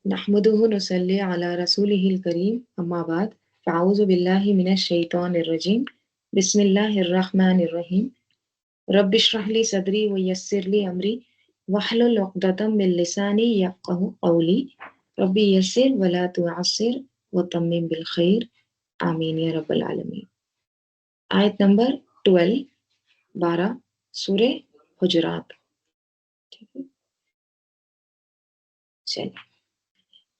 نحمده نصلي على رسوله الكريم أما بعد فأعوذ بالله من الشيطان الرجيم بسم الله الرحمن الرحيم رب اشرح لي صدري ويسر لي أمري واحلل عقدة من لساني يفقهوا قولي ربي يسر ولا تعسر وتمم بالخير آمين يا رب العالمين. آیت نمبر 12 سورہ حجرات. چلیے.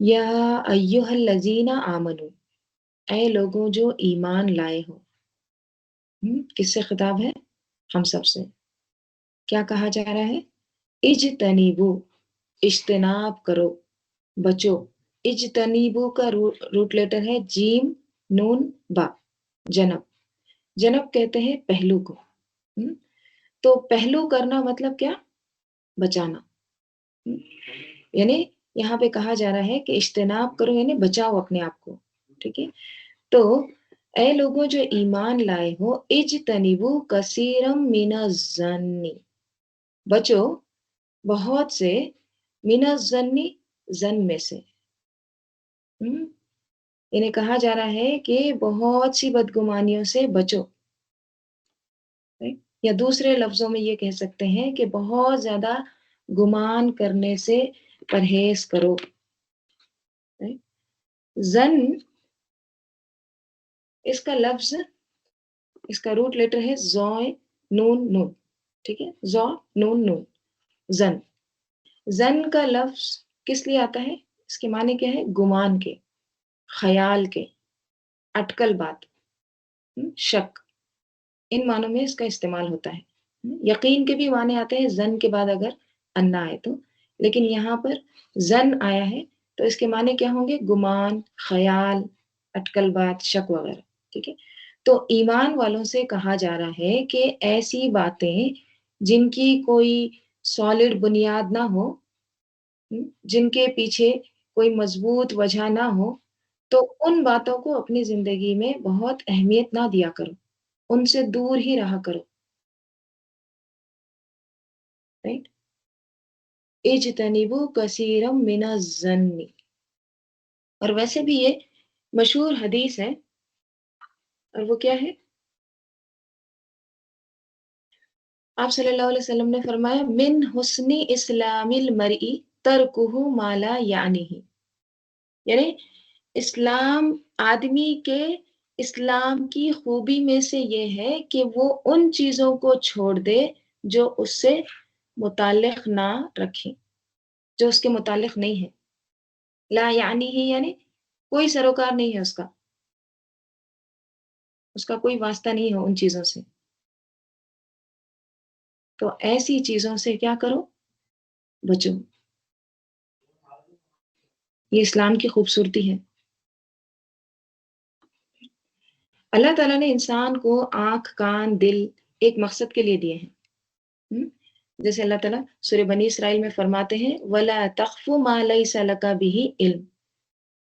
یا ایہا الذین آمنو، اے لوگوں جو ایمان لائے ہو. کس سے خطاب ہے؟ ہم سب سے. کیا کہا جا رہا ہے؟ اجتنیبو، اجتناب کرو، بچو. اجتنیبو کا روٹ لیٹر ہے جیم نون با، جنب. جنب کہتے ہیں پہلو کو. تو پہلو کرنا مطلب کیا؟ بچانا. یعنی یہاں پہ کہا جا رہا ہے کہ اجتناب کرو یعنی بچاؤ اپنے آپ کو. ٹھیک ہے. تو اے لوگوں جو ایمان لائے ہو، اجتنبو کثیرم من الظن، بچو بہت سے، من الظن ظن میں سے. انہیں کہا جا رہا ہے کہ بہت سی بدگمانیوں سے بچو. یا دوسرے لفظوں میں یہ کہہ سکتے ہیں کہ بہت زیادہ گمان کرنے سے پرہیز کرو. ظن اس کا لفظ، اس کا روٹ لیٹر ہے زوئے نون نون. ٹھیک ہے، زو نون نون، ظن. ظن کا لفظ کس لیے آتا ہے؟ اس کے معنی کیا ہے؟ گمان کے، خیال کے، اٹکل بات، شک. ان معنوں میں اس کا استعمال ہوتا ہے. یقین کے بھی معنی آتے ہیں ظن کے بعد اگر انا آئے تو، لیکن یہاں پر ظن آیا ہے تو اس کے معنی کیا ہوں گے؟ گمان، خیال، اٹکل بات، شک وغیرہ. ٹھیک ہے. تو ایمان والوں سے کہا جا رہا ہے کہ ایسی باتیں جن کی کوئی سالڈ بنیاد نہ ہو، جن کے پیچھے کوئی مضبوط وجہ نہ ہو، تو ان باتوں کو اپنی زندگی میں بہت اہمیت نہ دیا کرو، ان سے دور ہی رہا کرو. رائٹ. اجتنبوا کثیرا من الظن. اور ویسے بھی یہ مشہور حدیث ہے، اور وہ کیا ہے؟ آپ صلی اللہ علیہ وسلم نے فرمایا من حسن اسلام المرء ترکہ ما لا یعنیہ. یعنی اسلام، آدمی کے اسلام کی خوبی میں سے یہ ہے کہ وہ ان چیزوں کو چھوڑ دے جو اس سے متعلق نہ رکھیں، جو اس کے متعلق نہیں ہے. لا یعنی ہی یعنی کوئی سروکار نہیں ہے اس کا کوئی واسطہ نہیں ہے ان چیزوں سے. تو ایسی چیزوں سے کیا کرو؟ بچو. یہ اسلام کی خوبصورتی ہے. اللہ تعالیٰ نے انسان کو آنکھ، کان، دل ایک مقصد کے لیے دیے ہیں. جیسے اللہ تعالیٰ سورہ بنی اسرائیل میں فرماتے ہیں وَلَا تَخْفُ مَا لَيْسَ لَكَ بِهِ علم.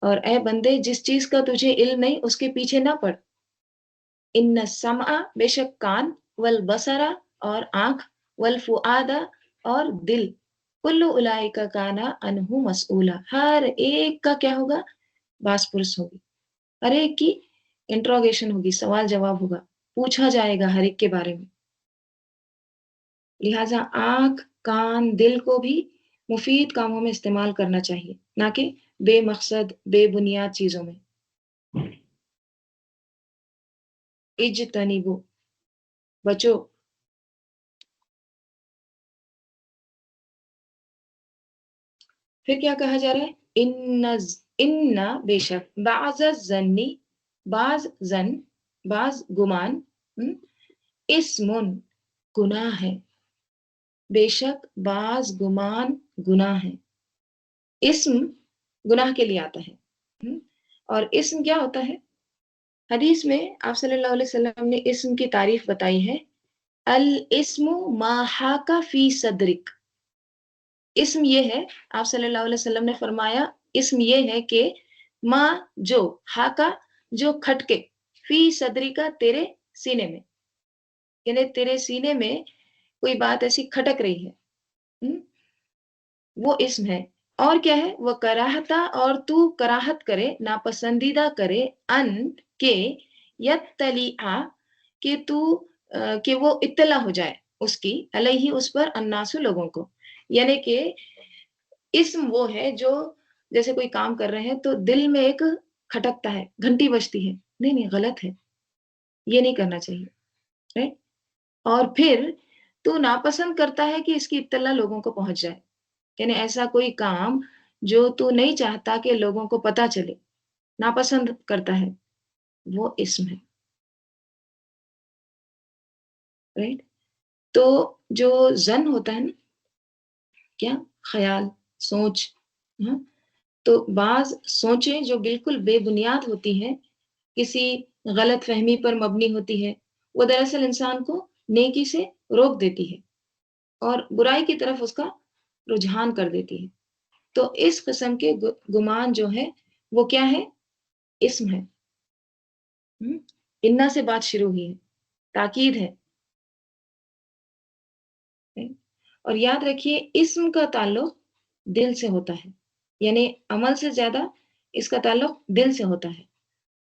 اور اے بندے جس چیز کا تجھے علم نہیں اس کے پیچھے نہ پڑ. ان السمع، بے شک کان، والبصر اور آنکھ، والفؤاد اور دل، کل اولئک کان عنہ مسئولا، ہر ایک کا کیا ہوگا؟ باس پرس ہوگی. ہر ایک کی انٹروگیشن ہوگی، سوال جواب ہوگا، پوچھا جائے گا ہر ایک کے بارے میں. لہٰذا آنکھ، کان، دل کو بھی مفید کاموں میں استعمال کرنا چاہیے، نہ کہ بے مقصد، بے بنیاد چیزوں میں. اجتنبو، بچو. پھر کیا کہا جا رہا ہے؟ ان بے شک، بعض الظن، بعض ظن، بعض گمان، اسم گناہ ہے. بے شک بعض گمان گناہ ہے. اسم گناہ کے لیے آتا ہے. اور اسم کیا ہوتا ہے؟ حدیث میں آپ صلی اللہ علیہ وسلم نے اسم کی تعریف بتائی ہے، الاسم ما حاک فی صدرک. اسم یہ ہے، آپ صلی اللہ علیہ وسلم نے فرمایا اسم یہ ہے کہ ما جو، حاکا جو کھٹکے، فی صدری کا تیرے سینے میں. یعنی تیرے سینے میں کوئی بات ایسی کھٹک رہی ہے، وہ اسم ہے. اور کیا ہے وہ کراہتا اور تو کراہت کرے ناپسندیدہ کرے ان کے یتلیع کہ تو کہ وہ اطلاع ہو جائے اس کی علیہ اس پر الناس لوگوں کو، یعنی کہ اسم وہ ہے جو جیسے کوئی کام کر رہے ہیں تو دل میں ایک کھٹکتا ہے، گھنٹی بجتی ہے، نہیں نہیں غلط ہے، یہ نہیں کرنا چاہیے، right؟ اور پھر تو ناپسند کرتا ہے کہ اس کی اطلاع لوگوں کو پہنچ جائے، یعنی ایسا کوئی کام جو تو نہیں چاہتا کہ لوگوں کو پتا چلے، ناپسند کرتا ہے، وہ اسم ہے، رائٹ؟ تو جو زن ہوتا ہے نا، کیا خیال، سوچ، ہاں، تو بعض سوچیں جو بالکل بے بنیاد ہوتی ہیں، کسی غلط فہمی پر مبنی ہوتی ہے، وہ دراصل انسان کو نیکی سے روک دیتی ہے اور برائی کی طرف اس کا رجحان کر دیتی ہے۔ تو اس قسم کے گمان جو ہے وہ کیا ہے؟ اسم ہے۔ انا سے بات شروع ہوئی ہے، تاکید ہے، اور یاد رکھیے اسم کا تعلق دل سے ہوتا ہے، یعنی عمل سے زیادہ اس کا تعلق دل سے ہوتا ہے،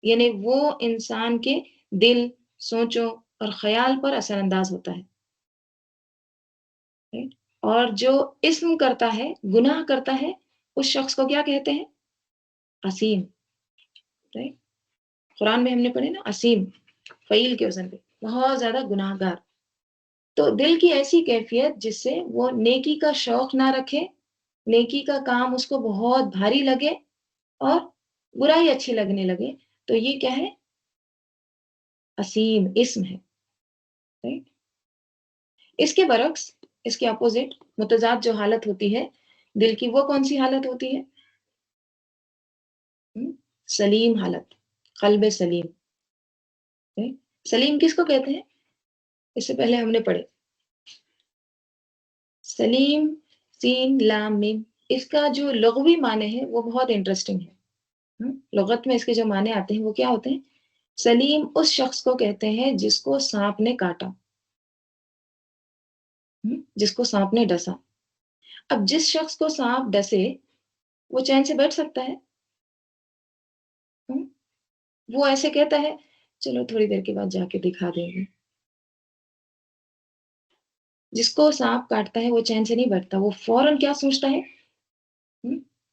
یعنی وہ انسان کے دل، سوچوں اور خیال پر اثر انداز ہوتا ہے، اور جو اسم کرتا ہے، گناہ کرتا ہے، اس شخص کو کیا کہتے ہیں؟ عصیم، رائٹ؟ قرآن میں ہم نے پڑھے نا، عصیم فعیل کے وزن پہ، بہت زیادہ گناہ گار۔ تو دل کی ایسی کیفیت جس سے وہ نیکی کا شوق نہ رکھے، نیکی کا کام اس کو بہت بھاری لگے اور برائی اچھی لگنے لگے، تو یہ کیا ہے؟ عصیم، اسم ہے، رائٹ؟ اس کے برعکس، اس کے اپوزٹ، متضاد جو حالت ہوتی ہے دل کی، وہ کون سی حالت ہوتی ہے؟ سلیم حالت، قلب سلیم، سلیم کس کو کہتے ہیں؟ اس سے پہلے ہم نے پڑھے سلیم، سین لام میم، اس کا جو لغوی معنی ہے وہ بہت انٹرسٹنگ ہے۔ لغت میں اس کے جو معنی آتے ہیں وہ کیا ہوتے ہیں؟ سلیم اس شخص کو کہتے ہیں جس کو سانپ نے کاٹا، جس کو سانپ نے ڈسا۔ اب جس شخص کو سانپ ڈسے وہ چین سے بیٹھ سکتا ہے؟ وہ ایسے کہتا ہے چلو تھوڑی دیر کے بعد جا کے دکھا دیں گے۔ جس کو سانپ کاٹتا ہے وہ چین سے نہیں بیٹھتا، وہ فوراً کیا سوچتا ہے؟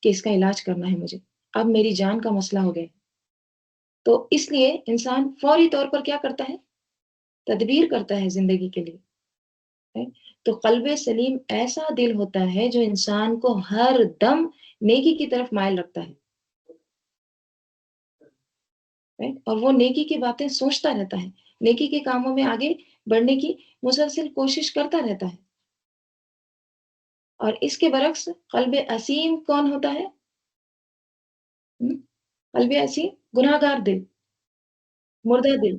کہ اس کا علاج کرنا ہے مجھے، اب میری جان کا مسئلہ ہو گیا۔ تو اس لیے انسان فوری طور پر کیا کرتا ہے؟ تدبیر کرتا ہے زندگی کے لیے۔ تو قلب سلیم ایسا دل ہوتا ہے جو انسان کو ہر دم نیکی کی طرف مائل رکھتا ہے، اور وہ نیکی کی باتیں سوچتا رہتا ہے، نیکی کے کاموں میں آگے بڑھنے کی مسلسل کوشش کرتا رہتا ہے۔ اور اس کے برعکس قلب عصیم کون ہوتا ہے؟ قلب عصیم گناہ گار دل، مردہ دل،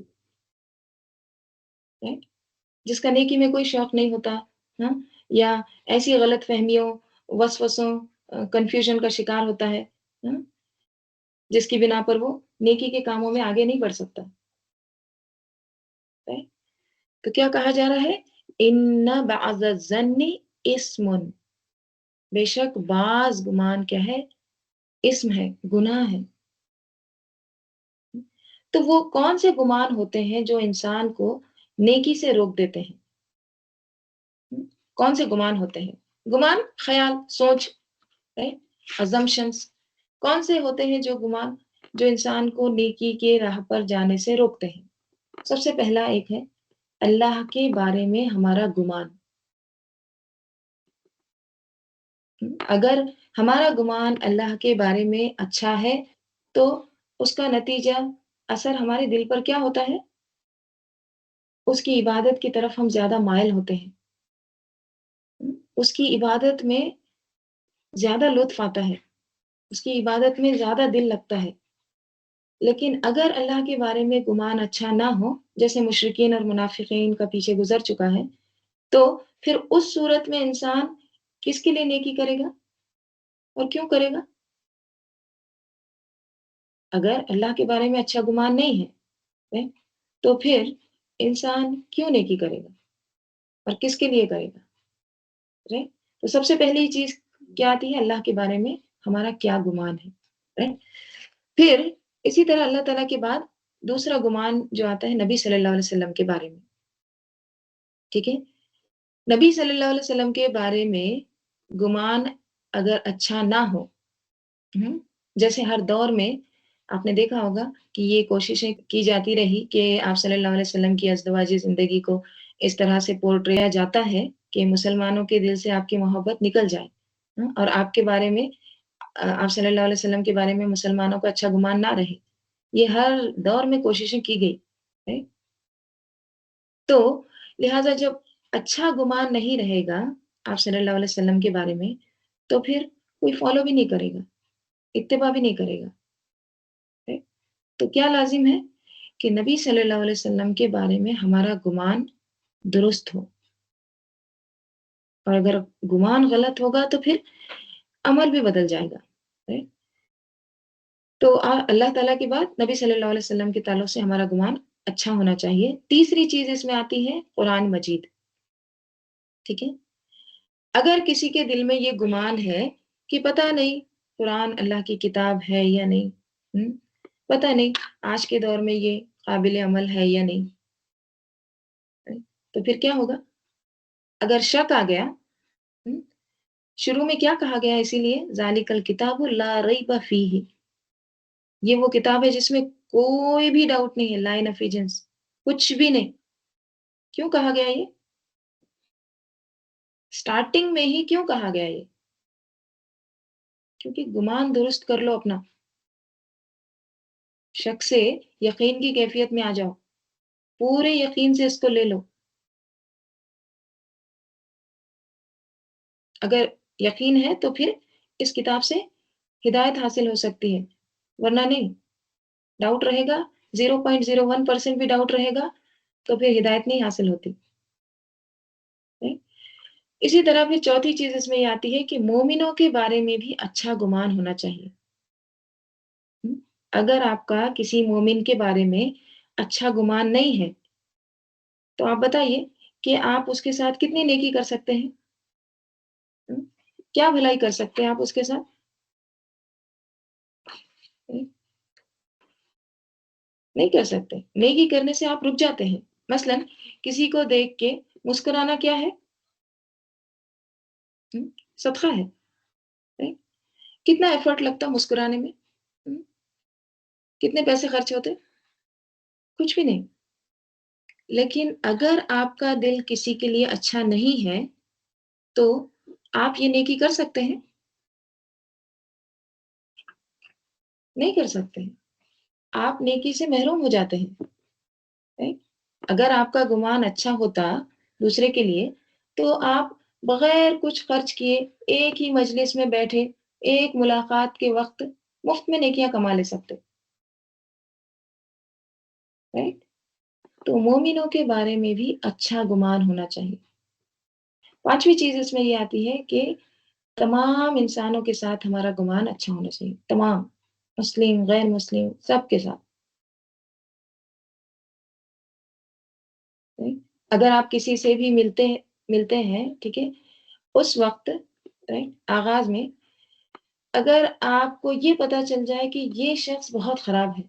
جس کا نیکی میں کوئی شوق نہیں ہوتا، ہاں، یا ایسی غلط فہمیوں، وسوسوں، کنفیوژن کا شکار ہوتا ہے، جس کی بنا پر وہ نیکی کے کاموں میں آگے نہیں بڑھ سکتا۔ تو کیا کہا جا رہا ہے؟ ان بعض الظن اسم، بے شک بعض گمان کیا ہے؟ اسم ہے، گناہ ہے۔ تو وہ کون سے گمان ہوتے ہیں جو انسان کو نیکی سے روک دیتے ہیں؟ کون سے گمان ہوتے ہیں؟ گمان خیال، سوچ، assumptions، کون سے ہوتے ہیں جو گمان جو انسان کو نیکی کے راہ پر جانے سے روکتے ہیں؟ سب سے پہلا ایک ہے اللہ کے بارے میں ہمارا گمان۔ اگر ہمارا گمان اللہ کے بارے میں اچھا ہے تو اس کا نتیجہ، اثر ہمارے دل پر کیا ہوتا ہے؟ اس کی عبادت کی طرف ہم زیادہ مائل ہوتے ہیں، اس کی عبادت میں زیادہ لطف آتا ہے، اس کی عبادت میں زیادہ دل لگتا ہے۔ لیکن اگر اللہ کے بارے میں گمان اچھا نہ ہو، جیسے مشرکین اور منافقین کا پیچھے گزر چکا ہے، تو پھر اس صورت میں انسان کس کے لیے نیکی کرے گا اور کیوں کرے گا؟ اگر اللہ کے بارے میں اچھا گمان نہیں ہے تو پھر انسان کیوں نیکی کرے گا اور کس کے لیے کرے گا؟ تو سب سے پہلی چیز کیا آتی ہے؟ اللہ کے بارے میں ہمارا کیا گمان ہے، رائٹ؟ پھر اسی طرح اللہ تعالیٰ کے بعد دوسرا گمان جو آتا ہے نبی صلی اللہ علیہ وسلم کے بارے میں، ٹھیک ہے؟ نبی صلی اللہ علیہ وسلم کے بارے میں گمان اگر اچھا نہ ہو، جیسے ہر دور میں آپ نے دیکھا ہوگا کہ یہ کوششیں کی جاتی رہی کہ آپ صلی اللہ علیہ وسلم کی ازدواجی زندگی کو اس طرح سے پورٹریا جاتا ہے کہ مسلمانوں کے دل سے آپ کی محبت نکل جائے، اور آپ کے بارے میں آپ صلی اللہ علیہ وسلم کے بارے میں مسلمانوں کو اچھا گمان نہ رہے۔ یہ ہر دور میں کوششیں کی گئی ہے۔ تو لہٰذا جب اچھا گمان نہیں رہے گا آپ صلی اللہ علیہ وسلم کے بارے میں، تو پھر کوئی فالو بھی نہیں کرے گا، اتباع بھی نہیں کرے گا۔ تو کیا لازم ہے کہ نبی صلی اللہ علیہ وسلم کے بارے میں ہمارا گمان درست ہو، اور اگر گمان غلط ہوگا تو پھر عمل بھی بدل جائے گا۔ تو اللہ تعالیٰ کے بعد نبی صلی اللہ علیہ وسلم کے تعلق سے ہمارا گمان اچھا ہونا چاہیے۔ تیسری چیز اس میں آتی ہے قرآن مجید، ٹھیک ہے؟ اگر کسی کے دل میں یہ گمان ہے کہ پتہ نہیں قرآن اللہ کی کتاب ہے یا نہیں، پتہ نہیں آج کے دور میں یہ قابل عمل ہے یا نہیں، تو پھر کیا ہوگا؟ اگر شک آ گیا، شروع میں کیا کہا گیا؟ اسی لیے ذالک الکتاب لا ریب فیہ، یہ وہ کتاب ہے جس میں کوئی بھی ڈاؤٹ نہیں ہے، لائن آف ایجنس، کچھ بھی نہیں۔ کیوں کہا گیا یہ؟ سٹارٹنگ میں ہی کیوں کہا گیا یہ؟ کیونکہ گمان درست کر لو اپنا، شک سے یقین کی کیفیت میں آ جاؤ، پورے یقین سے اس کو لے لو۔ اگر یقین ہے تو پھر اس کتاب سے ہدایت حاصل ہو سکتی ہے، ورنہ نہیں۔ ڈاؤٹ رہے گا، 0.01% بھی ڈاؤٹ رہے گا تو پھر ہدایت نہیں حاصل ہوتی۔ اسی طرح پھر چوتھی چیز اس میں یہ آتی ہے کہ مومنوں کے بارے میں بھی اچھا گمان ہونا چاہیے۔ اگر آپ کا کسی مومن کے بارے میں اچھا گمان نہیں ہے تو آپ بتائیے کہ آپ اس کے ساتھ کتنی نیکی کر سکتے ہیں؟ کیا بھلائی کر سکتے ہیں آپ اس کے ساتھ؟ نہیں کر سکتے۔ نیکی کرنے سے آپ رک جاتے ہیں۔ مثلا کسی کو دیکھ کے مسکرانا کیا ہے؟ صدقہ ہے۔ کتنا ایفرٹ لگتا مسکرانے میں؟ کتنے پیسے خرچ ہوتے؟ کچھ بھی نہیں۔ لیکن اگر آپ کا دل کسی کے لیے اچھا نہیں ہے تو آپ یہ نیکی کر سکتے ہیں؟ نہیں کر سکتے ہیں۔ آپ نیکی سے محروم ہو جاتے ہیں۔ اگر آپ کا گمان اچھا ہوتا دوسرے کے لیے تو آپ بغیر کچھ خرچ کیے ایک ہی مجلس میں بیٹھے ایک ملاقات کے وقت مفت میں نیکیاں کما لے سکتے، رائٹ؟ تو مومنوں کے بارے میں بھی اچھا گمان ہونا چاہیے۔ پانچویں چیز اس میں یہ آتی ہے کہ تمام انسانوں کے ساتھ ہمارا گمان اچھا ہونا چاہیے، تمام، مسلم غیر مسلم سب کے ساتھ۔ اگر آپ کسی سے بھی ملتے ہیں، ٹھیک ہے، اس وقت آغاز میں اگر آپ کو یہ پتا چل جائے کہ یہ شخص بہت خراب ہے،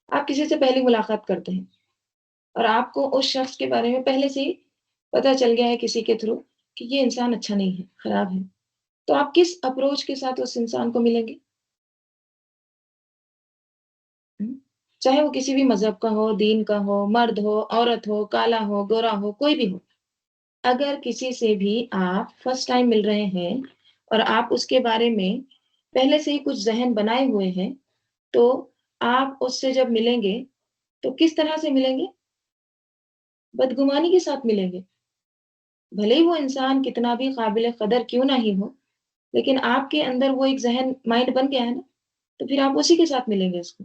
آپ کسی سے پہلی ملاقات کرتے ہیں اور آپ کو اس شخص کے بارے میں پہلے سے ہی پتا چل گیا ہے کسی کے تھرو کہ یہ انسان اچھا نہیں ہے، خراب ہے، تو آپ کس اپروچ کے ساتھ اس انسان کو ملیں گے؟ چاہے وہ کسی بھی مذہب کا ہو، دین کا ہو، مرد ہو، عورت ہو، کالا ہو، گورا ہو، کوئی بھی ہو، اگر کسی سے بھی آپ فرسٹ ٹائم مل رہے ہیں اور آپ اس کے بارے میں پہلے سے ہی کچھ ذہن بنائے ہوئے ہیں تو آپ اس سے جب ملیں گے تو کس طرح سے ملیں گے؟ بدگمانی کے ساتھ ملیں گے۔ بھلے ہی وہ انسان کتنا بھی قابل قدر کیوں نہ ہی ہو، لیکن آپ کے اندر وہ ایک ذہن مائنڈ بن گیا ہے نا، تو پھر آپ اسی کے ساتھ ملیں گے اس کو۔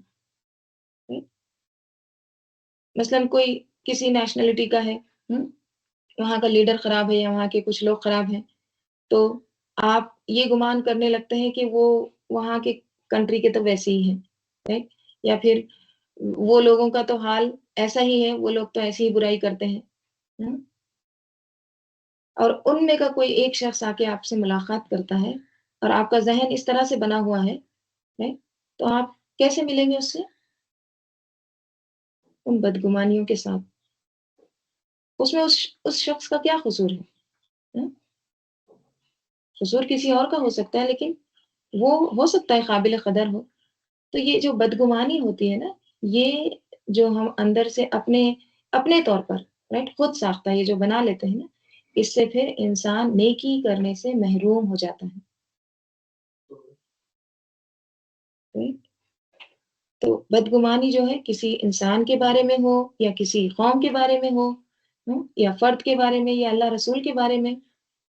مثلاً کوئی کسی نیشنلٹی کا ہے، وہاں کا لیڈر خراب ہے یا وہاں کے کچھ لوگ خراب ہیں، تو آپ یہ گمان کرنے لگتے ہیں کہ وہ وہاں کے کنٹری کے تو ویسے ہی ہیں، یا پھر وہ لوگوں کا تو حال ایسا ہی ہے، وہ لوگ تو ایسی ہی برائی کرتے ہیں۔ اور ان میں کا کوئی ایک شخص آ کے آپ سے ملاقات کرتا ہے اور آپ کا ذہن اس طرح سے بنا ہوا ہے تو آپ کیسے ملیں گے اس سے؟ ان بدگمانیوں کے ساتھ. اس میں اس شخص کا کیا قصور ہے؟ قصور کسی اور کا ہو سکتا ہے، لیکن وہ ہو سکتا ہے قابل قدر ہو. تو یہ جو بدگمانی ہوتی ہے نا، یہ جو ہم اندر سے اپنے طور پر خود ساختہ یہ جو بنا لیتے ہیں نا، اس سے پھر انسان نیکی کرنے سے محروم ہو جاتا ہے. تو بدگمانی جو ہے کسی انسان کے بارے میں ہو یا کسی قوم کے بارے میں ہو یا فرد کے بارے میں یا اللہ رسول کے بارے میں،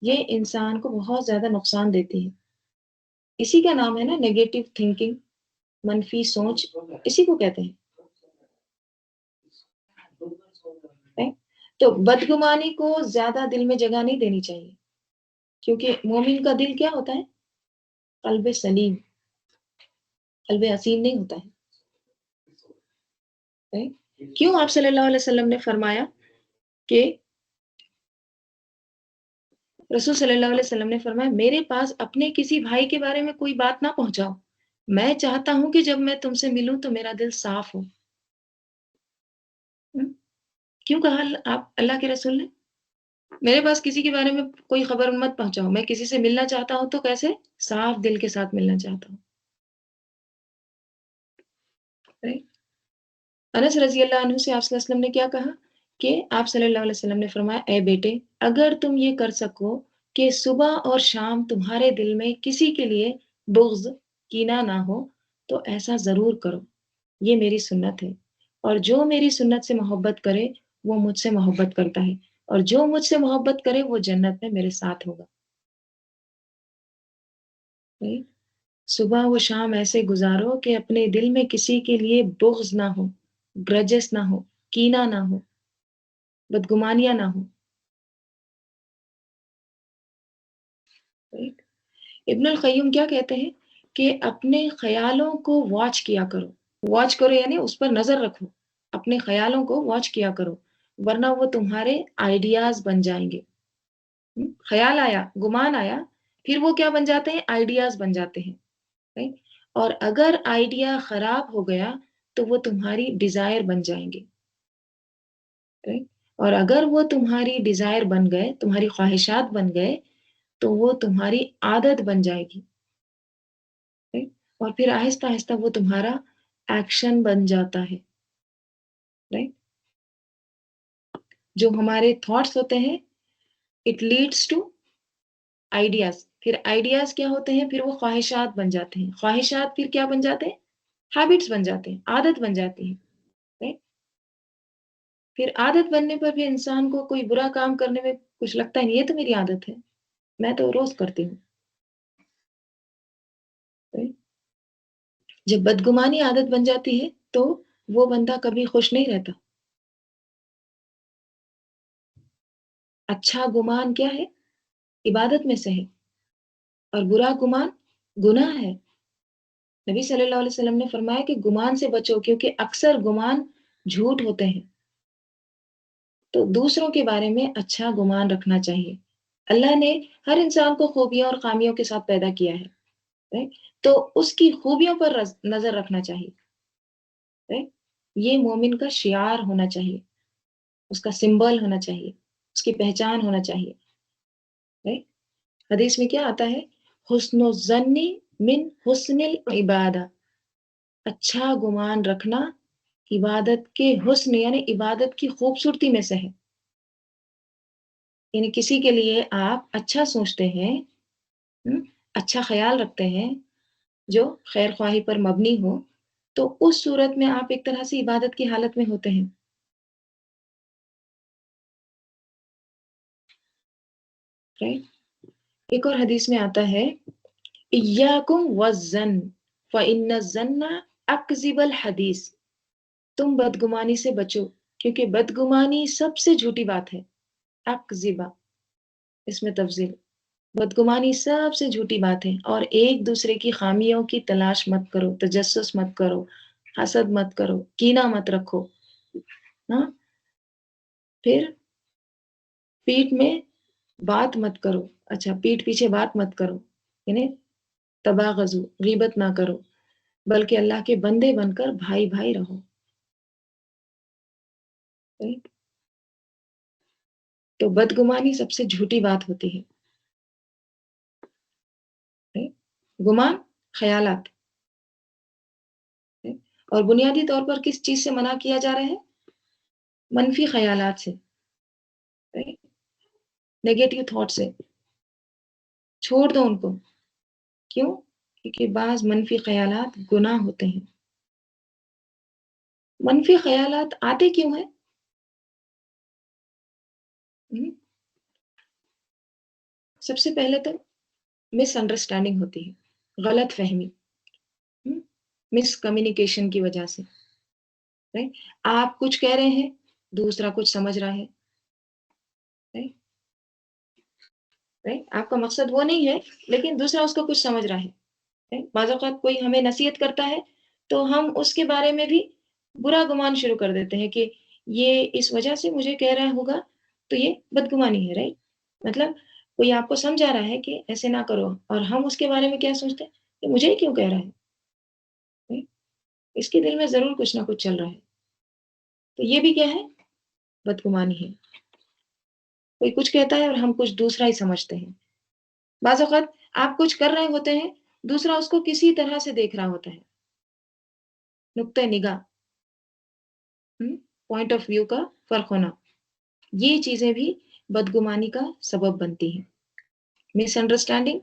یہ انسان کو بہت زیادہ نقصان دیتی ہے. اسی کا نام ہے نا نیگیٹو تھنکنگ، منفی سوچ، اسی کو کہتے ہیں. تو بدگمانی کو زیادہ دل میں جگہ نہیں دینی چاہیے، کیونکہ مومن کا دل کیا ہوتا ہے؟ قلب سلیم، قلب حسین نہیں ہوتا ہے. کیوں آپ صلی اللہ علیہ وسلم نے فرمایا کہ رسول صلی اللہ علیہ وسلم نے فرمایا میرے پاس اپنے کسی بھائی کے بارے میں کوئی بات نہ پہنچاؤ، میں چاہتا ہوں کہ جب میں تم سے ملوں تو میرا دل صاف ہو. کیوں کہا آپ اللہ کے رسول نے میرے پاس کسی کے بارے میں کوئی خبر مت پہنچاؤ، میں کسی سے ملنا چاہتا ہوں تو کیسے؟ صاف دل کے ساتھ ملنا چاہتا ہوں. انس رضی اللہ عنہ سے آپ صلی اللہ علیہ وسلم نے کیا کہا کہ آپ صلی اللہ علیہ وسلم نے فرمایا اے بیٹے، اگر تم یہ کر سکو کہ صبح اور شام تمہارے دل میں کسی کے لیے بغض، کینہ نہ ہو تو ایسا ضرور کرو، یہ میری سنت ہے، اور جو میری سنت سے محبت کرے وہ مجھ سے محبت کرتا ہے، اور جو مجھ سے محبت کرے وہ جنت میں میرے ساتھ ہوگا. صبح و شام ایسے گزارو کہ اپنے دل میں کسی کے لیے بغض نہ ہو، گرجس نہ ہو، کینہ نہ ہو، بدگمانیاں نہ ہو. ابن القیم کیا کہتے ہیں کہ اپنے خیالوں کو واچ کیا کرو. واچ کرو یعنی اس پر نظر رکھو، اپنے خیالوں کو واچ کیا کرو، ورنہ وہ تمہارے آئیڈیاز بن جائیں گے. خیال آیا، گمان آیا، پھر وہ کیا بن جاتے ہیں؟ آئیڈیاز بن جاتے ہیں. اور اگر آئیڈیا خراب ہو گیا تو وہ تمہاری ڈیزائر بن جائیں گے. اور اگر وہ تمہاری ڈیزائر بن گئے، تمہاری خواہشات بن گئے، تو وہ تمہاری عادت بن جائے گی. اور پھر آہستہ آہستہ وہ تمہارا ایکشن بن جاتا ہے. جو ہمارے تھاٹس ہوتے ہیں اٹ لیڈس ٹو آئیڈیاز، پھر آئیڈیاز کیا ہوتے ہیں؟ پھر وہ خواہشات بن جاتے ہیں، خواہشات پھر کیا بن جاتے ہیں؟ ہیبٹس بن جاتے ہیں، عادت بن جاتی ہے. پھر عادت بننے پر بھی انسان کو کوئی برا کام کرنے میں کچھ لگتا ہے نہیں، یہ تو میری عادت ہے، میں تو روز کرتی ہوں. جب بدگمانی عادت بن جاتی ہے تو وہ بندہ کبھی خوش نہیں رہتا. اچھا گمان کیا ہے؟ عبادت میں سے ہے، اور برا گمان گناہ ہے. نبی صلی اللہ علیہ وسلم نے فرمایا کہ گمان سے بچو، کیونکہ اکثر گمان جھوٹ ہوتے ہیں. تو دوسروں کے بارے میں اچھا گمان رکھنا چاہیے. اللہ نے ہر انسان کو خوبیاں اور خامیوں کے ساتھ پیدا کیا ہے، تو اس کی خوبیوں پر نظر رکھنا چاہیے. یہ مومن کا شعار ہونا چاہیے، اس کا سمبل ہونا چاہیے، اس کی پہچان ہونا چاہیے. حدیث میں کیا آتا ہے؟ حسن الظن من حسن العبادہ، اچھا گمان رکھنا عبادت کے حسن یعنی عبادت کی خوبصورتی میں سے ہے. یعنی کسی کے لیے آپ اچھا سوچتے ہیں، اچھا خیال رکھتے ہیں جو خیر خواہی پر مبنی ہو، تو اس صورت میں آپ ایک طرح سے عبادت کی حالت میں ہوتے ہیں. ایک اور حدیث میں آتا ہے ایاکم والظن فإن الظن اکذب الحدیث، تم بدگمانی سے بچو کیونکہ بدگمانی سب سے جھوٹی بات ہے. اکذبا، اس میں تفضیل، بدگمانی سب سے جھوٹی بات ہے. اور ایک دوسرے کی خامیوں کی تلاش مت کرو، تجسس مت کرو، حسد مت کرو، کینہ مت رکھو. پھر پیٹھ میں بات مت کرو، اچھا پیٹھ پیچھے بات مت کرو، یعنی تباغضو، غیبت نہ کرو، بلکہ اللہ کے بندے بن کر بھائی بھائی رہو. Right؟ تو بدگمانی سب سے جھوٹی بات ہوتی ہے. Right؟ گمان خیالات. Right؟ اور بنیادی طور پر کس چیز سے منع کیا جا رہا ہے؟ منفی خیالات سے. نیگیٹو تھاٹ سے چھوڑ دو ان کو. کیوں؟ کیونکہ بعض منفی خیالات گناہ ہوتے ہیں. منفی خیالات آتے کیوں ہیں؟ سب سے پہلے تو مس انڈرسٹینڈنگ ہوتی ہے، غلط فہمی، مس کمیونیکیشن کی وجہ سے. Right؟ آپ کچھ کہہ رہے ہیں، دوسرا کچھ سمجھ رہا ہے. Right؟ Right؟ آپ کا مقصد وہ نہیں ہے، لیکن دوسرا اس کو کچھ سمجھ رہا ہے. Right؟ بعض اوقات کوئی ہمیں نصیحت کرتا ہے تو ہم اس کے بارے میں بھی برا گمان شروع کر دیتے ہیں کہ یہ اس وجہ سے مجھے کہہ رہا ہوگا، تو یہ بدگمانی ہے. رائٹ؟ مطلب کوئی آپ کو سمجھا رہا ہے کہ ایسے نہ کرو، اور ہم اس کے بارے میں کیا سوچتے ہیں کہ مجھے ہی کیوں کہہ رہا ہے. Right؟ اس کے دل میں ضرور کچھ نہ کچھ چل رہا ہے. تو یہ بھی کیا ہے؟ بدگمانی ہے. کوئی کچھ کہتا ہے اور ہم کچھ دوسرا ہی سمجھتے ہیں. بعض اوقات آپ کچھ کر رہے ہوتے ہیں، دوسرا اس کو کسی طرح سے دیکھ رہا ہوتا ہے. نقطۂ نگاہ، پوائنٹ آف ویو کا فرق ہونا، یہ چیزیں بھی بدگمانی کا سبب بنتی ہیں. مس انڈرسٹینڈنگ،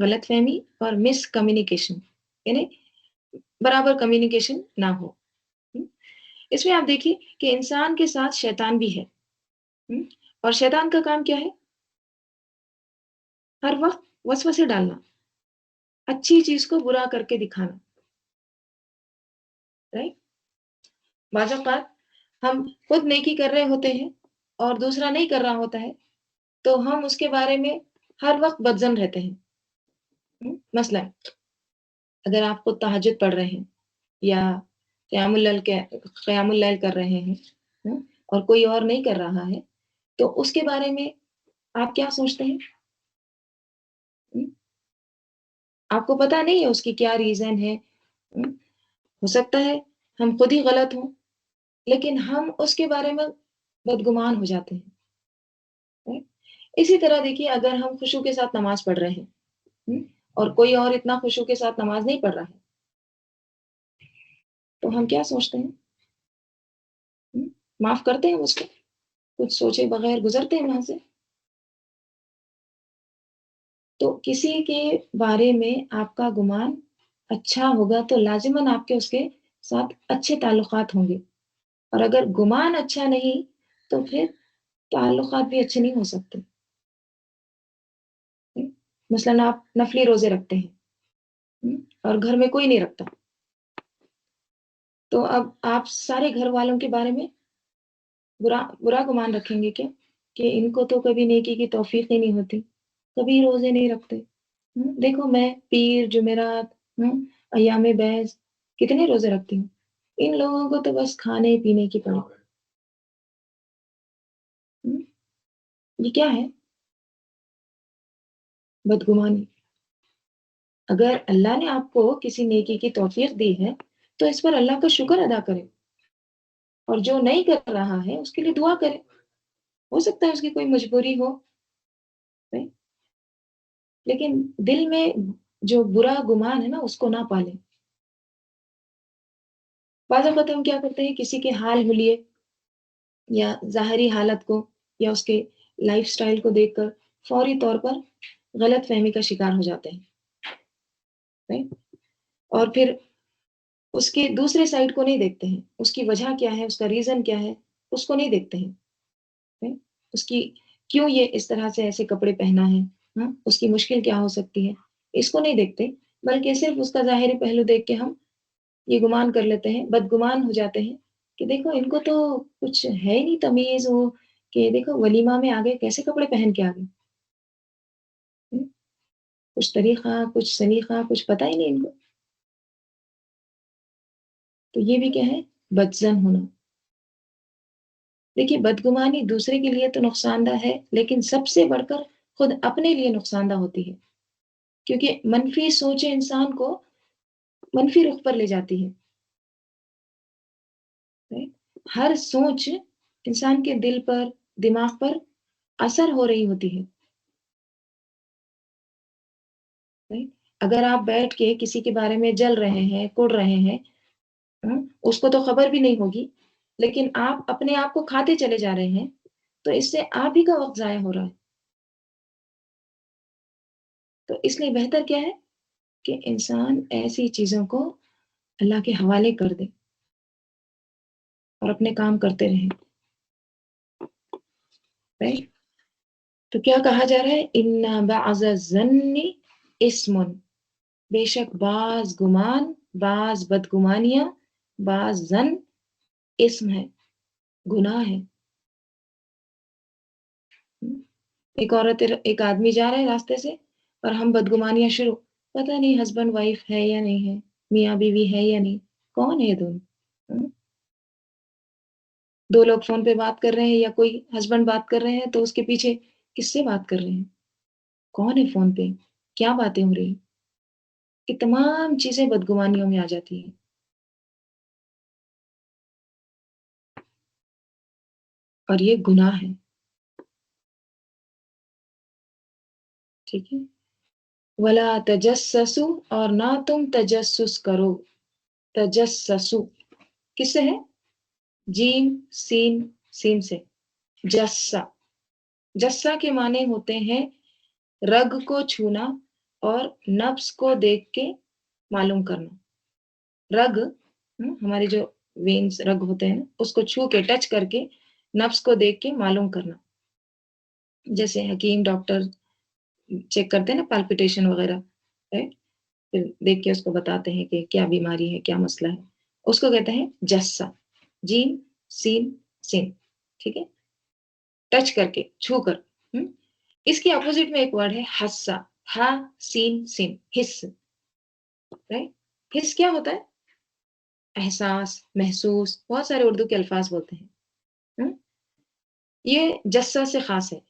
غلط فہمی، اور مس کمیونیکیشن، یعنی برابر کمیونیکیشن نہ ہو. اس میں آپ دیکھیے کہ انسان کے ساتھ شیطان بھی ہے، اور شیطان کا کام کیا ہے؟ ہر وقت وسوسے ڈالنا، اچھی چیز کو برا کر کے دکھانا. رائٹ؟ بعض اوقات ہم خود نیکی کر رہے ہوتے ہیں اور دوسرا نہیں کر رہا ہوتا ہے، تو ہم اس کے بارے میں ہر وقت بدظن رہتے ہیں. مثلا اگر آپ خود تہجد پڑھ رہے ہیں یا قیام اللیل کر رہے ہیں، اور کوئی اور نہیں کر رہا ہے، تو اس کے بارے میں آپ کیا سوچتے ہیں؟ آپ کو پتا نہیں ہے اس کی کیا ریزن ہے. ہو سکتا ہے ہم خود ہی غلط ہوں، لیکن ہم اس کے بارے میں بدگمان ہو جاتے ہیں. اسی طرح دیکھیے، اگر ہم خشوع کے ساتھ نماز پڑھ رہے ہیں اور کوئی اور اتنا خشوع کے ساتھ نماز نہیں پڑھ رہا ہے، تو ہم کیا سوچتے ہیں؟ معاف کرتے ہیں اس کو، کچھ سوچے بغیر گزرتے ہیں وہاں سے. تو کسی کے بارے میں آپ کا گمان اچھا ہوگا تو لازماً آپ کے اس کے ساتھ اچھے تعلقات ہوں گے، اور اگر گمان اچھا نہیں تو پھر تعلقات بھی اچھے نہیں ہو سکتے. مثلاً آپ نفلی روزے رکھتے ہیں اور گھر میں کوئی نہیں رکھتا، تو اب آپ سارے گھر والوں کے بارے میں برا گمان رکھیں گے کیا؟ کہ ان کو تو کبھی نیکی کی توفیق ہی نہیں ہوتی، کبھی روزے نہیں رکھتے. دیکھو میں پیر، جمعرات، ایام بیض کتنے روزے رکھتی ہوں، ان لوگوں کو تو بس کھانے پینے کی پڑے. یہ کیا ہے؟ بدگمانی. اگر اللہ نے آپ کو کسی نیکی کی توفیق دی ہے تو اس پر اللہ کا شکر ادا کرے، اور جو نہیں کر رہا ہے اس کے لیے دعا کرے. ہو سکتا ہے اس کی کوئی مجبوری ہو، لیکن دل میں جو برا گمان ہے نا، اس کو نہ پالے. بعض اوقات ہم کیا کرتے ہیں، کسی کے حال حلیے یا ظاہری حالت کو یا اس کے لائف سٹائل کو دیکھ کر فوری طور پر غلط فہمی کا شکار ہو جاتے ہیں. اور پھر اس کے دوسرے سائڈ کو نہیں دیکھتے ہیں، اس کی وجہ کیا ہے، اس کا ریزن کیا ہے، اس کو نہیں دیکھتے ہیں. اس کی کیوں یہ اس طرح سے ایسے کپڑے پہنا ہے، اس کی مشکل کیا ہو سکتی ہے، اس کو نہیں دیکھتے، بلکہ صرف اس کا ظاہری پہلو دیکھ کے ہم یہ گمان کر لیتے ہیں، بدگمان ہو جاتے ہیں کہ دیکھو ان کو تو کچھ ہے ہی نہیں تمیز، وہ کہ دیکھو ولیمہ میں آگے کیسے کپڑے پہن کے آگے، کچھ طریقہ، کچھ سلیقہ، کچھ پتہ ہی نہیں ان کو. تو یہ بھی کیا ہے؟ بدظن ہونا. دیکھیے بدگمانی دوسرے کے لیے تو نقصان دہ ہے، لیکن سب سے بڑھ کر خود اپنے لیے نقصان دہ ہوتی ہے، کیونکہ منفی سوچیں انسان کو منفی رخ پر لے جاتی ہے۔ ہر سوچ انسان کے دل پر، دماغ پر اثر ہو رہی ہوتی ہے۔ اگر آپ بیٹھ کے کسی کے بارے میں جل رہے ہیں، کڑ رہے ہیں، اس کو تو خبر بھی نہیں ہوگی، لیکن آپ اپنے آپ کو کھاتے چلے جا رہے ہیں، تو اس سے آپ ہی کا وقت ضائع ہو رہا ہے۔ تو اس لیے بہتر کیا ہے کہ انسان ایسی چیزوں کو اللہ کے حوالے کر دے اور اپنے کام کرتے رہیں۔ Right؟ تو کیا کہا جا رہا ہے؟ ان بعض الظن اسم، بے شک بعض گمان، بعض بدگمانیاں، بعض ظن اسم ہے، گناہ ہے۔ ایک آدمی جا رہا ہے راستے سے اور ہم بدگمانیاں شروع، پتہ نہیں ہسبینڈ وائف ہے یا نہیں ہے، میاں بیوی ہے یا نہیں، کون ہے دونوں؟ دو لوگ فون پہ بات کر رہے ہیں یا کوئی ہسبینڈ بات کر رہے ہیں تو اس کے پیچھے کس سے بات کر رہے ہیں، کون ہے فون پہ، کیا باتیں ہو رہی ہیں، یہ تمام چیزیں بدگمانیوں میں آ جاتی ہیں۔ اور یہ گناہ ہے، ٹھیک ہے؟ ولا تجسسو، اور نہ تم تجسس کرو، تجسسو کس سے ہے؟ جیم سین، سین سے، جسا، جسا کے معنی ہوتے ہیں رگ کو چھونا اور نفس کو دیکھ کے معلوم کرنا۔ رگ ہمارے جو وینز رگ ہوتے ہیں نا، اس کو چھو کے ٹچ کر کے نفس کو دیکھ کے معلوم کرنا، جیسے حکیم ڈاکٹر چیک کرتے ہیں نا پالپیٹیشن وغیرہ، پھر دیکھ کے اس کو بتاتے ہیں کہ کیا بیماری ہے، کیا مسئلہ ہے، اس کو کہتے ہیں جسا، جیم سین سین، ٹھیک ہے؟ ٹچ کر کے، چھو کر۔ اس کے اپوزٹ میں ایک ورڈ ہے حسا، ہا سین سین، حس، حس کیا ہوتا ہے؟ احساس، محسوس، بہت سارے اردو کے الفاظ بولتے ہیں، یہ جسا سے خاص ہے۔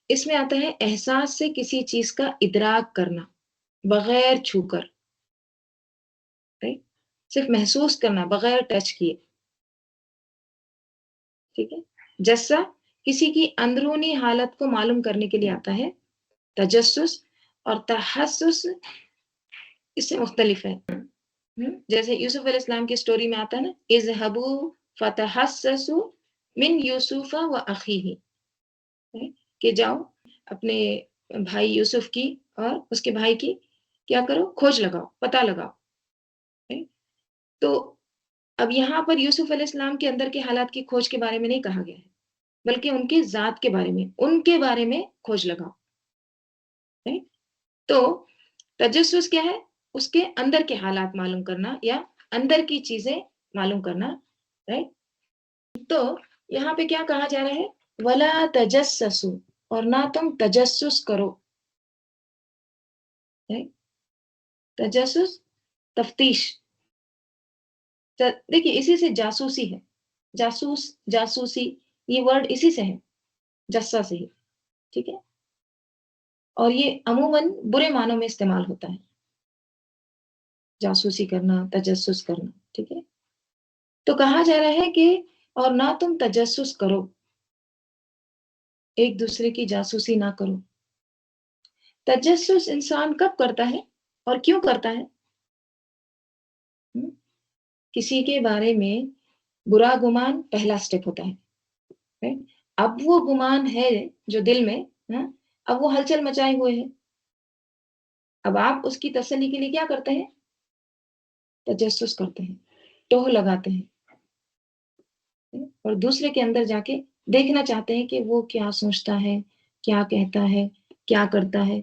اس میں آتا ہے احساس سے کسی چیز کا ادراک کرنا بغیر چھو کر، صرف محسوس کرنا بغیر ٹچ کیے، ٹھیک ہے؟ جسا کسی کی اندرونی حالت کو معلوم کرنے کے لیے آتا ہے، تجسس اور تحسس اس سے مختلف ہے۔ جیسے یوسف علیہ السلام کی سٹوری میں آتا ہے نا، اذهبوا فتحسسوا من یوسف و اخیہ، کہ جاؤ اپنے بھائی یوسف کی اور اس کے بھائی کی کیا کرو، کھوج لگاؤ، پتہ لگاؤ۔ تو اب یہاں پر یوسف علیہ السلام کے اندر کے حالات کی کھوج کے بارے میں نہیں کہا گیا ہے، بلکہ ان کی ذات کے بارے میں، ان کے بارے میں کھوج لگاؤ۔ تو تجسس کیا ہے؟ اس کے اندر کے حالات معلوم کرنا یا اندر کی چیزیں معلوم کرنا، رائٹ؟ تو یہاں پہ کیا کہا جا رہا ہے؟ ولا تجسسو، اور نہ تم تجسس کرو۔ تجسس تفتیش، دیکھیے اسی سے جاسوسی ہے، جاسوس، جاسوسی، یہ ورڈ اسی سے ہے، جسا سے ہی، ٹھیک ہے؟ اور یہ عموماً برے معنوں میں استعمال ہوتا ہے، جاسوسی کرنا، تجسس کرنا، ٹھیک ہے؟ تو کہا جا رہا ہے کہ اور نہ تم تجسس کرو، ایک دوسرے کی جاسوسی نہ کرو۔ تجسس انسان کب کرتا ہے اور کیوں کرتا ہے؟ کسی کے بارے میں برا گمان پہلا سٹیپ ہوتا ہے، اب وہ گمان ہے جو دل میں، اب وہ ہلچل مچائے ہوئے ہے، اب آپ اس کی تسلی کے لیے کیا کرتے ہیں؟ تجسس کرتے ہیں، ٹوہ لگاتے ہیں، اور دوسرے کے اندر جا کے دیکھنا چاہتے ہیں کہ وہ کیا سوچتا ہے، کیا کہتا ہے، کیا کرتا ہے،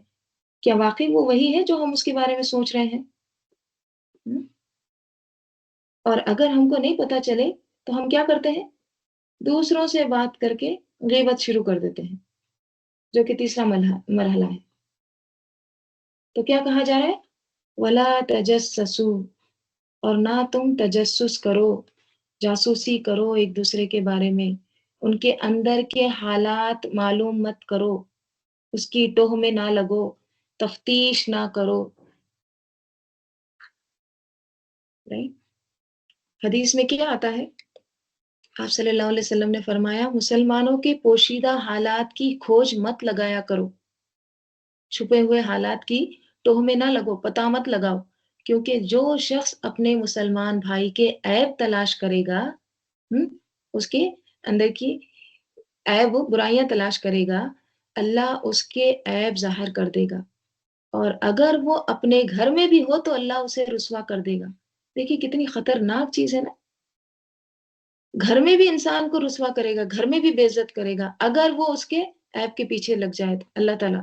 کیا واقعی وہ وہی ہے جو ہم اس کے بارے میں سوچ رہے ہیں؟ اور اگر ہم کو نہیں پتا چلے تو ہم کیا کرتے ہیں؟ دوسروں سے بات کر کے غیبت شروع کر دیتے ہیں، جو کہ تیسرا مرحلہ ہے۔ تو کیا کہا جا رہا ہے؟ ولا تجسسو، اور نہ تم تجسس کرو، جاسوسی کرو ایک دوسرے کے بارے میں، ان کے اندر کے حالات معلوم مت کرو، اس کی ٹوہ میں نہ لگو، تفتیش نہ کرو. Right؟ حدیث میں کیا آتا ہے؟ آپ صلی اللہ علیہ وسلم نے فرمایا مسلمانوں کے پوشیدہ حالات کی کھوج مت لگایا کرو، چھپے ہوئے حالات کی ٹوہ میں نہ لگو، پتہ مت لگاؤ، کیونکہ جو شخص اپنے مسلمان بھائی کے عیب تلاش کرے گا، اس کے اندر کی عیب برائیاں تلاش کرے گا، اللہ اس کے عیب ظاہر کر دے گا، اور اگر وہ اپنے گھر میں بھی ہو تو اللہ اسے رسوا کر دے گا. دیکھیے کتنی خطرناک چیز ہے نا. گھر میں بھی انسان کو رسوا کرے گا، گھر میں بھی بے عزت کرے گا اگر وہ اس کے عیب کے پیچھے لگ جائے تو اللہ تعالیٰ.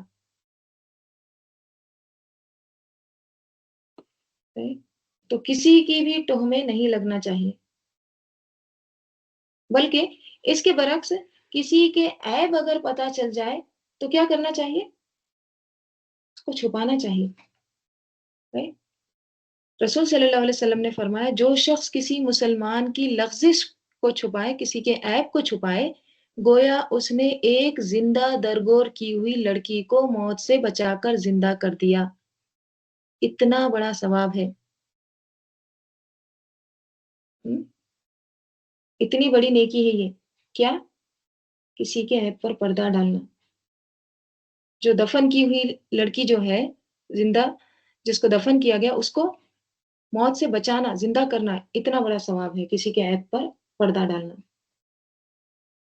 تو کسی کی بھی ٹوہ میں نہیں لگنا چاہیے، بلکہ اس کے برعکس کسی کے عیب اگر پتہ چل جائے تو کیا کرنا چاہیے؟ اس کو چھپانا چاہیے. رسول صلی اللہ علیہ وسلم نے فرمایا جو شخص کسی مسلمان کی لغزش کو چھپائے، کسی کے عیب کو چھپائے، گویا اس نے ایک زندہ درگور کی ہوئی لڑکی کو موت سے بچا کر زندہ کر دیا. اتنا بڑا ثواب ہے. اتنی بڑی نیکی ہے یہ. کیا؟ کسی کے عیب پر پردہ ڈالنا. جو دفن کی ہوئی لڑکی جو ہے زندہ، جس کو دفن کیا گیا، اس کو موت سے بچانا، زندہ کرنا، اتنا بڑا ثواب ہے کسی کے عیب پر پردہ ڈالنا.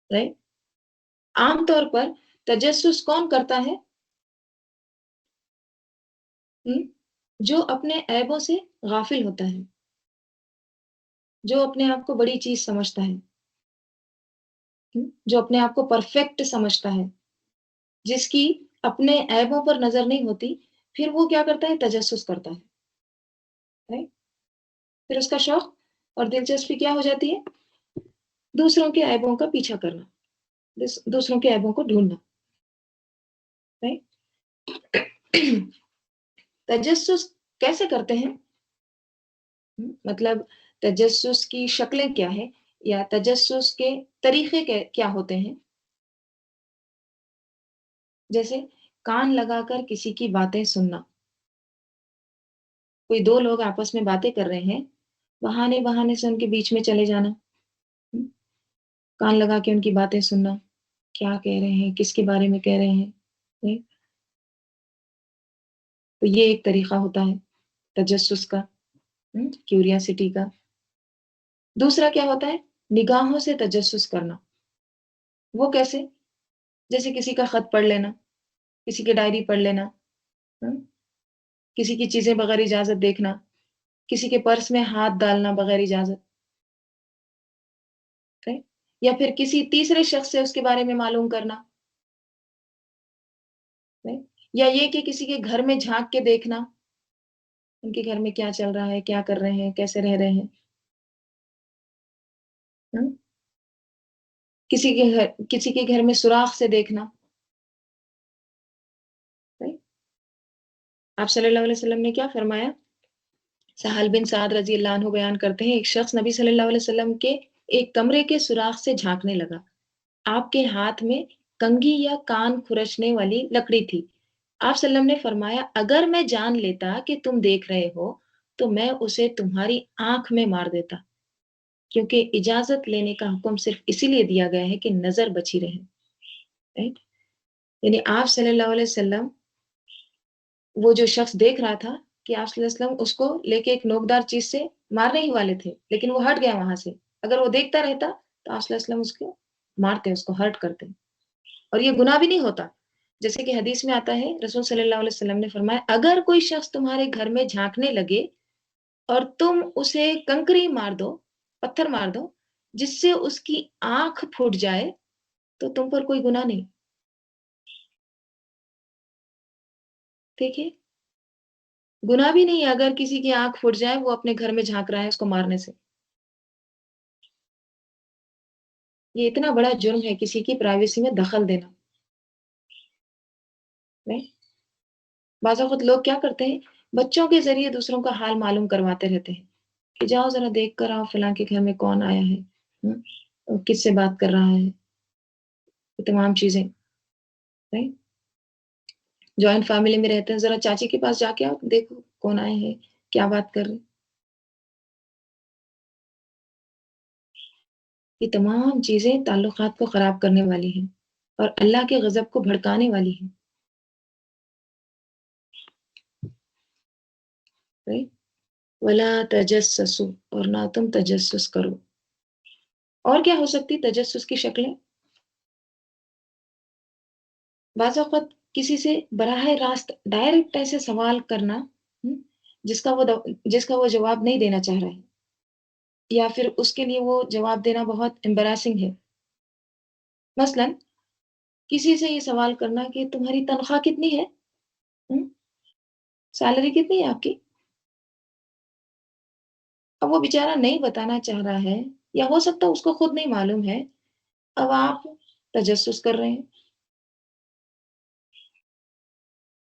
رائٹ؟ عام طور پر تجسس کون کرتا ہے؟ جو اپنے عیبوں سے غافل ہوتا ہے، جو اپنے آپ کو بڑی چیز سمجھتا ہے، جو اپنے آپ کو پرفیکٹ سمجھتا ہے، جس کی اپنے عیبوں پر نظر نہیں ہوتی، پھر وہ کیا کرتا ہے؟ تجسس کرتا ہے. Right؟ پھر اس کا شوق اور دلچسپی کیا ہو جاتی ہے؟ دوسروں کے عیبوں کا پیچھا کرنا، دوسروں کے عیبوں کو ڈھونڈنا. تجسس کیسے کرتے ہیں؟ مطلب تجسس کی شکلیں کیا ہیں یا تجسس کے طریقے کیا ہوتے ہیں؟ جیسے کان لگا کر کسی کی باتیں سننا. کوئی دو لوگ آپس میں باتیں کر رہے ہیں، بہانے بہانے سے ان کے بیچ میں چلے جانا، کان لگا کے ان کی باتیں سننا، کیا کہہ رہے ہیں، کس کے بارے میں کہہ رہے ہیں. تو یہ ایک طریقہ ہوتا ہے تجسس کا، کیوریاسٹی کا. دوسرا کیا ہوتا ہے؟ نگاہوں سے تجسس کرنا. وہ کیسے؟ جیسے کسی کا خط پڑھ لینا، کسی کی ڈائری پڑھ لینا، کسی کی چیزیں بغیر اجازت دیکھنا، کسی کے پرس میں ہاتھ ڈالنا بغیر اجازت، یا پھر کسی تیسرے شخص سے اس کے بارے میں معلوم کرنا، یا یہ کہ کسی کے گھر میں جھانک کے دیکھنا، ان کے گھر میں کیا چل رہا ہے، کیا کر رہے ہیں، کیسے رہ رہے ہیں. کسی کے گھر میں سوراخ سے دیکھنا. آپ صلی اللہ علیہ وسلم نے کیا فرمایا؟ سہل بن سعد رضی اللہ عنہ بیان کرتے ہیں ایک شخص نبی صلی اللہ علیہ وسلم کے ایک کمرے کے سوراخ سے جھانکنے لگا. آپ کے ہاتھ میں کنگھی یا کان کھرچنے والی لکڑی تھی. آپ صلی اللہ علیہ وسلم نے فرمایا اگر میں جان لیتا کہ تم دیکھ رہے ہو تو میں اسے تمہاری آنکھ میں مار دیتا، کیونکہ اجازت لینے کا حکم صرف اسی لیے دیا گیا ہے کہ نظر بچی رہے. یعنی آپ صلی اللہ علیہ وسلم، وہ جو شخص دیکھ رہا تھا کہ آپ صلی اللہ علیہ وسلم اس کو لے کے ایک نوکدار چیز سے مارنے ہی والے تھے، لیکن وہ ہٹ گیا وہاں سے. اگر وہ دیکھتا رہتا تو آپ صلی اللہ علیہ وسلم اس کو مارتے، اس کو ہرٹ کرتے. اور یہ گناہ بھی نہیں ہوتا. جیسے کہ حدیث میں آتا ہے رسول صلی اللہ علیہ وسلم نے فرمایا اگر کوئی شخص تمہارے گھر میں جھانکنے لگے اور تم اسے کنکری مار دو، پتھر مار دو، جس سے اس کی آنکھ پھوٹ جائے تو تم پر کوئی گناہ نہیں. ٹھیک ہے؟ گناہ بھی نہیں ہے اگر کسی کی آنکھ پھٹ جائے، وہ اپنے گھر میں جھانک رہا ہے اس کو مارنے سے. یہ اتنا بڑا جرم ہے کسی کی پرائیویسی میں دخل دینا. بعض اوقات لوگ کیا کرتے ہیں، بچوں کے ذریعے دوسروں کا حال معلوم کرواتے رہتے ہیں. کہ جاؤ ذرا دیکھ کر آؤ فلاں کے گھر میں کون آیا ہے، اور کس سے بات کر رہا ہے، یہ تمام چیزیں، رائٹ؟ جوائنٹ فیملی میں رہتے ہیں، ذرا چاچی کے پاس جا کے آؤ، دیکھو کون آئے ہیں، کیا بات کر رہے ہیں۔ یہ تمام چیزیں تعلقات کو خراب کرنے والی ہیں اور اللہ کے غضب کو بھڑکانے والی ہیں، رائٹ؟ ولا تجسسوا، اور نہ تم تجسس کرو۔ اور کیا ہو سکتی تجسس کی شکلیں؟ بعض اوقات کسی سے براہ راست ڈائریکٹ ایسے سوال کرنا، ہم، جس کا وہ جواب نہیں دینا چاہ رہا ہے، یا پھر اس کے لیے وہ جواب دینا بہت امبیراسنگ ہے۔ مثلاً کسی سے یہ سوال کرنا کہ تمہاری تنخواہ کتنی ہے، ہم، سیلری کتنی ہے آپ کی؟ اب وہ بیچارہ نہیں بتانا چاہ رہا ہے، یا ہو سکتا ہے اس کو خود نہیں معلوم ہے، اب آپ تجسس کر رہے ہیں،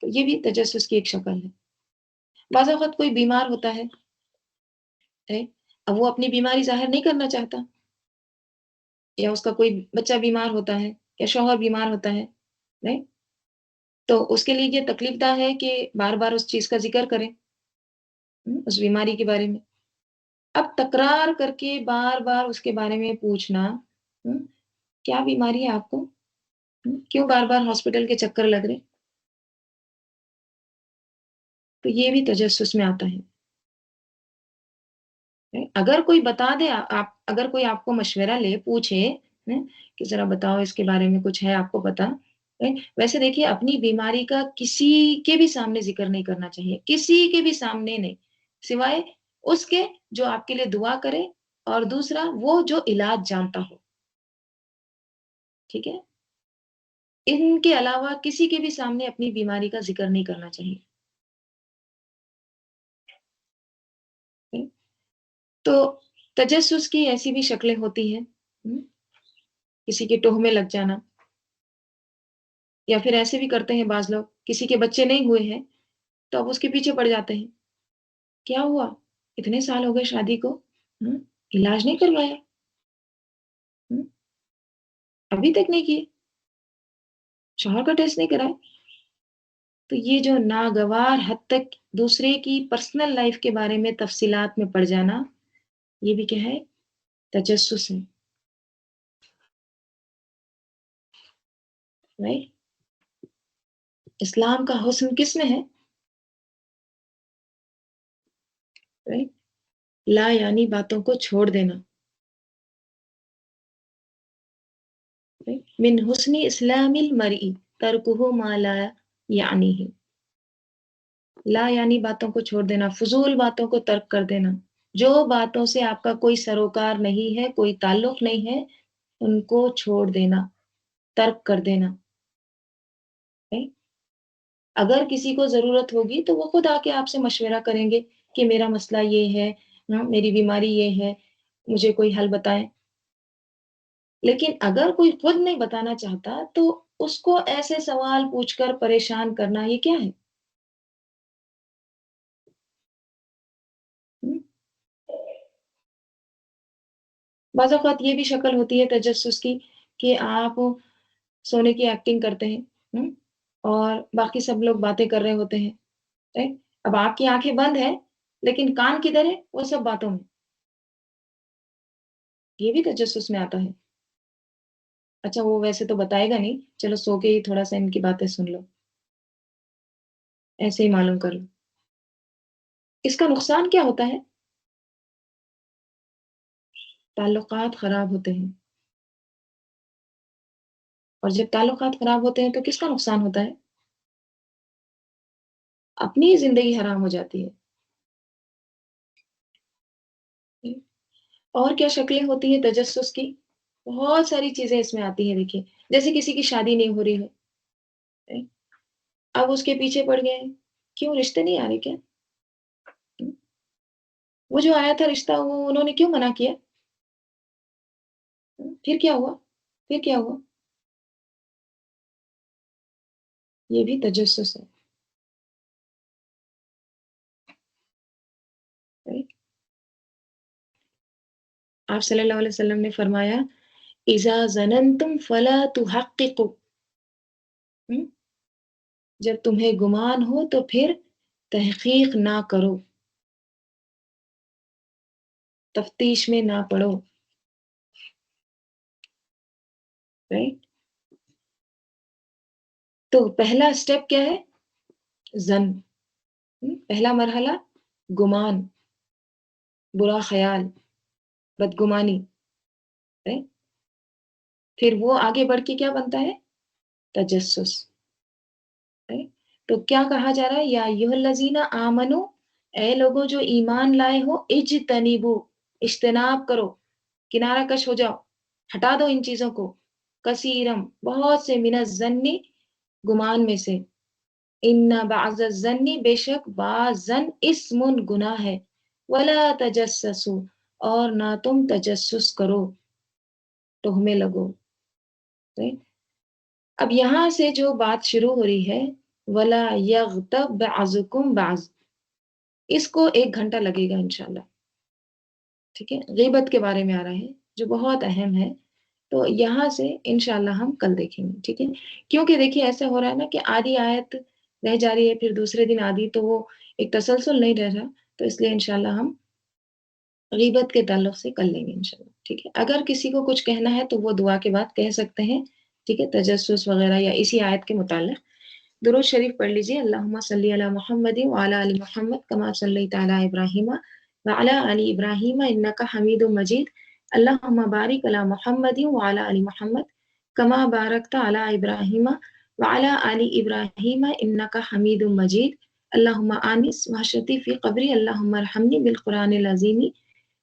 تو یہ بھی تجسس کی ایک شکل ہے۔ بعض اوقات کوئی بیمار ہوتا ہے، اب وہ اپنی بیماری ظاہر نہیں کرنا چاہتا، یا اس کا کوئی بچہ بیمار ہوتا ہے، یا شوہر بیمار ہوتا ہے، نہیں؟ تو اس کے لیے یہ تکلیف دہ ہے کہ بار بار اس چیز کا ذکر کریں، اس بیماری کے بارے میں۔ اب تکرار کر کے بار بار اس کے بارے میں پوچھنا، ہم، کیا بیماری ہے آپ کو، کیوں بار بار ہاسپٹل کے چکر لگ رہے، تو یہ بھی تجسس میں آتا ہے۔ اگر کوئی بتا دے، آپ اگر کوئی آپ کو مشورہ لے پوچھے، کہ ذرا بتاؤ اس کے بارے میں کچھ ہے آپ کو پتا، ویسے دیکھیے اپنی بیماری کا کسی کے بھی سامنے ذکر نہیں کرنا چاہیے، کسی کے بھی سامنے نہیں، سوائے اس کے جو آپ کے لیے دعا کرے، اور دوسرا وہ جو علاج جانتا ہو، ٹھیک ہے؟ ان کے علاوہ کسی کے بھی سامنے اپنی بیماری کا ذکر نہیں کرنا چاہیے۔ تو تجسس کی ایسی بھی شکلیں ہوتی ہیں، کسی کے ٹوہ میں لگ جانا، یا پھر ایسے بھی کرتے ہیں بعض لوگ، کسی کے بچے نہیں ہوئے ہیں تو اب اس کے پیچھے پڑ جاتے ہیں، کیا ہوا، اتنے سال ہو گئے شادی کو، ہم، علاج نہیں کروایا، ہم، ابھی تک نہیں کیے، شوہر کا ٹیسٹ نہیں کرائے۔ تو یہ جو ناگوار حد تک دوسرے کی پرسنل لائف کے بارے میں تفصیلات میں پڑ جانا، یہ بھی کیا ہے، تجسس ہے، رائٹ؟ اسلام کا حسن کس میں ہے، رائٹ؟ لا یعنی باتوں کو چھوڑ دینا، من حسن اسلام المرئی ترکہ ما لا یعنی ہے، لا یعنی باتوں کو چھوڑ دینا، فضول باتوں کو ترک کر دینا، جو باتوں سے آپ کا کوئی سروکار نہیں ہے، کوئی تعلق نہیں ہے، ان کو چھوڑ دینا، ترک کر دینا، right؟ اگر کسی کو ضرورت ہوگی تو وہ خود آ کے آپ سے مشورہ کریں گے کہ میرا مسئلہ یہ ہے، میری بیماری یہ ہے، مجھے کوئی حل بتائیں۔ لیکن اگر کوئی خود نہیں بتانا چاہتا تو اس کو ایسے سوال پوچھ کر پریشان کرنا، یہ کیا ہے؟ ہم؟ بعض اوقات یہ بھی شکل ہوتی ہے تجسس کی کہ آپ سونے کی ایکٹنگ کرتے ہیں، ہم؟ اور باقی سب لوگ باتیں کر رہے ہوتے ہیں، right؟ اب آپ کی آنکھیں بند ہیں لیکن کان کدھر ہے، وہ سب باتوں میں، یہ بھی تجسس میں آتا ہے۔ اچھا وہ ویسے تو بتائے گا نہیں، چلو سو کے ہی تھوڑا سا ان کی باتیں سن لو، ایسے ہی معلوم کر لو۔ اس کا نقصان کیا ہوتا ہے؟ تعلقات خراب ہوتے ہیں، اور جب تعلقات خراب ہوتے ہیں تو کس کا نقصان ہوتا ہے؟ اپنی ہی زندگی حرام ہو جاتی ہے۔ اور کیا شکلیں ہوتی ہیں تجسس کی؟ بہت ساری چیزیں اس میں آتی ہیں، دیکھیے جیسے کسی کی شادی نہیں ہو رہی ہے، اب اس کے پیچھے پڑ گئے ہیں، کیوں رشتے نہیں آ رہے کیا؟ وہ جو آیا تھا رشتہ، وہ انہوں نے کیوں منع کیا؟ پھر کیا ہوا؟ پھر کیا ہوا؟ یہ بھی تجسس ہے، right؟ آپ صلی اللہ علیہ وسلم نے فرمایا اذا ظننتم فلا تحققوا، جب تمہیں گمان ہو تو پھر تحقیق نہ کرو، تفتیش میں نہ پڑو. رائٹ؟ تو پہلا اسٹیپ کیا ہے؟ زن. پہلا مرحلہ گمان، برا خیال، بدگمانی. right؟ پھر وہ آگے بڑھ کے کیا بنتا ہے؟ تجسس. right؟ تو کیا کہا جا رہا ہے؟ یا ایھا الذین آمنو، اے لوگوں جو ایمان لائے ہو، اجتنبو، اجتناب کرو، کنارہ کش ہو جاؤ، ہٹا دو ان چیزوں کو، کثیرم، بہت سے، من الظنی، گمان میں سے، ان بعض الظنی، بے شک بعض ظن، اسم، گناہ ہے، ولا تجسسوا، اور نہ تم تجسس کرو، تہمے لگو. right؟ اب یہاں سے جو بات شروع ہو رہی ہے ولا یغتب بعضکم بعض، اس کو 1 گھنٹہ لگے گا انشاءاللہ. ٹھیک ہے، غیبت کے بارے میں آ رہا ہے جو بہت اہم ہے. تو یہاں سے انشاءاللہ ہم کل دیکھیں گے. ٹھیک ہے، کیونکہ دیکھیے ایسا ہو رہا ہے نا کہ آدھی آیت رہ جا رہی ہے، پھر دوسرے دن آدھی، تو وہ ایک تسلسل نہیں رہ رہا. تو اس لیے انشاءاللہ ہم غیبت کے تعلق سے کر لیں گے انشاءاللہ. ٹھیک ہے، اگر کسی کو کچھ کہنا ہے تو وہ دعا کے بعد کہہ سکتے ہیں. ٹھیک ہے، تجسس وغیرہ یا اسی آیت کے متعلق درود شریف پڑھ لیجیے. اللہم صلی علی محمد وعلی آل محمد کما صلیت علی ابراہیم وعلی آل ابراہیم انک حمید مجید. اللہم بارک علی محمد وعلی آل محمد کما بارکت علی ابراہیم وعلی آل ابراہیم انک حمید مجید. اللہم آنس وحشتی فی قبری، اللہم ارحمنی بالقرآن العظیم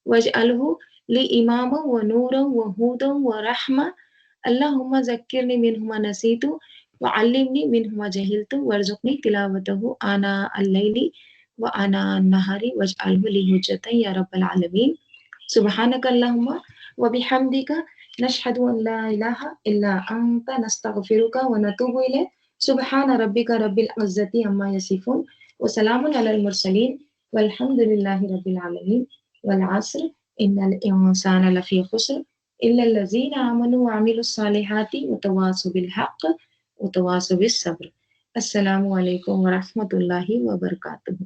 واجعلہ لی اماما ونورا وہودا ورحمہ. اللہم ذکرنی منہ ما نسیت وعلمنی منہ ما جہلت وارزقنی تلاوتہ آناء اللیل وآناء النہار واجعلہ لی حجۃ یا رب العالمین. سبحانک اللہم وبحمدک نشہد ان لا الہ الا انت نستغفرک ونتوب الیک. سبحان ربک رب العزۃ عما یصفون وسلام علی المرسلین والحمد للہ رب العالمین. والعصر ان الانسان لفی خسر الا الذین آمنوا وعملوا الصالحات وتواصوا بالحق وتواصوا بالصبر. السلام علیکم ورحمۃ اللہ وبرکاتہ.